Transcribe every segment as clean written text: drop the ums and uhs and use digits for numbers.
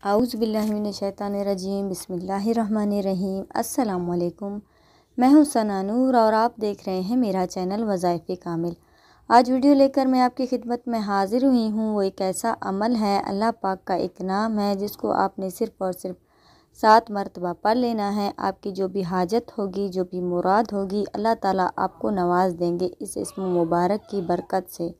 आऊज़ुबिल्लाहिमिनश्शैतानिर्रजीम बिस्मिल्लाहिर्रहमानिर्रहीम। अस्सलामुअलैकुम। मैं हूँ सना नूर और आप देख रहे हैं मेरा चैनल वज़ाइफ़े कामिल। आज वीडियो लेकर मैं आपकी खिदमत में हाज़िर हुई हूँ। वो एक ऐसा अमल है, अल्लाह पाक का एक नाम है, जिसको आपने सिर्फ़ और सिर्फ 7 मरतबा पढ़ लेना है। आपकी जो भी हाजत होगी, जो भी मुराद होगी, अल्लाह ताला आपको नवाज़ देंगे इस इस्म मुबारक की बरकत से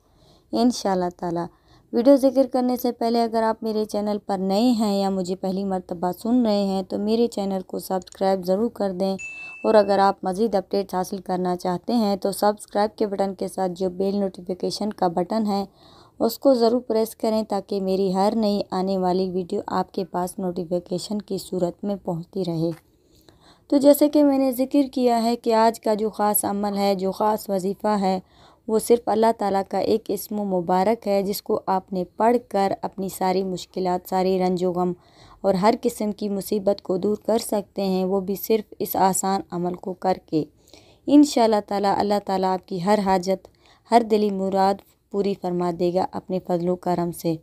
इंशाअल्लाह ताला। वीडियो ज़िक्र करने से पहले अगर आप मेरे चैनल पर नए हैं या मुझे पहली मर्तबा सुन रहे हैं तो मेरे चैनल को सब्सक्राइब ज़रूर कर दें, और अगर आप मज़ीद अपडेट्स हासिल करना चाहते हैं तो सब्सक्राइब के बटन के साथ जो बेल नोटिफिकेशन का बटन है उसको ज़रूर प्रेस करें, ताकि मेरी हर नई आने वाली वीडियो आपके पास नोटिफिकेशन की सूरत में पहुँचती रहे। तो जैसे कि मैंने ज़िक्र किया है कि आज का जो ख़ास अमल है, जो ख़ास वजीफ़ा है, वो सिर्फ़ अल्लाह ताला का एक इस्म मुबारक है, जिसको आपने पढ़ कर अपनी सारी मुश्किलात, सारी रंजो गम और हर किस्म की मुसीबत को दूर कर सकते हैं, वो भी सिर्फ़ इस आसान अमल को करके। इंशाअल्लाह ताला अल्लाह ताला आपकी हर हाजत, हर दिली मुराद पूरी फरमा देगा अपने फ़ज़लो करम से।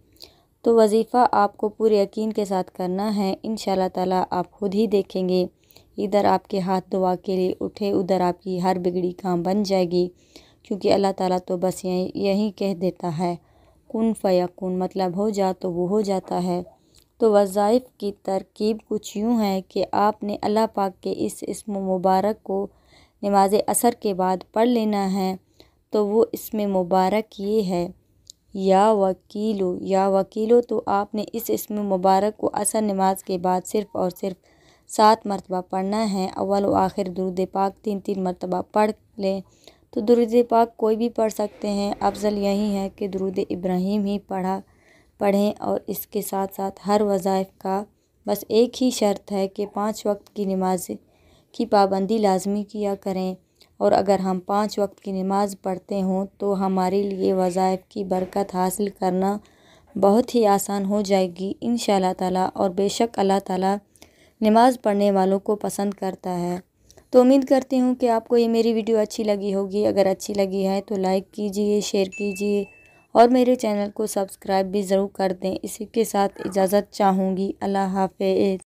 तो वजीफ़ा आपको पूरे यकीन के साथ करना है। इंशाअल्लाह ताला आप खुद ही देखेंगे, इधर आपके हाथ दुआ के लिए उठे, उधर आपकी हर बिगड़ी काम बन जाएगी, क्योंकि अल्लाह ताला तो बस यही कह देता है, कुन फ़यकुन, मतलब हो जा तो वो हो जाता है। तो वज़ाइफ़ की तरकीब कुछ यूँ है कि आपने अल्लाह पाक के इस इस्म मुबारक को नमाज असर के बाद पढ़ लेना है। तो वो इसमें मुबारक ये है, या वकीलो। तो आपने इस इस्म मुबारक को असर नमाज के बाद सिर्फ़ और सिर्फ 7 मरतबा पढ़ना है। अव्वल व आखिर दुरूद पाक 3-3 मरतबा पढ़ लें। तो दुरूद पाक कोई भी पढ़ सकते हैं, अफजल यही है कि दुरूद इब्राहीम ही पढ़ें। और इसके साथ साथ हर वज़ाइफ़ का बस एक ही शर्त है कि 5 वक्त की नमाज की पाबंदी लाजमी किया करें। और अगर हम 5 वक्त की नमाज़ पढ़ते हों तो हमारे लिए वज़ाइफ़ की बरकत हासिल करना बहुत ही आसान हो जाएगी इंशाअल्लाह ताला। और बेशक अल्लाह ताला नमाज़ पढ़ने वालों को पसंद करता है। तो उम्मीद करती हूँ कि आपको ये मेरी वीडियो अच्छी लगी होगी। अगर अच्छी लगी है तो लाइक कीजिए, शेयर कीजिए और मेरे चैनल को सब्सक्राइब भी ज़रूर कर दें। इसी के साथ इजाज़त चाहूँगी। अल्लाह हाफ़िज़।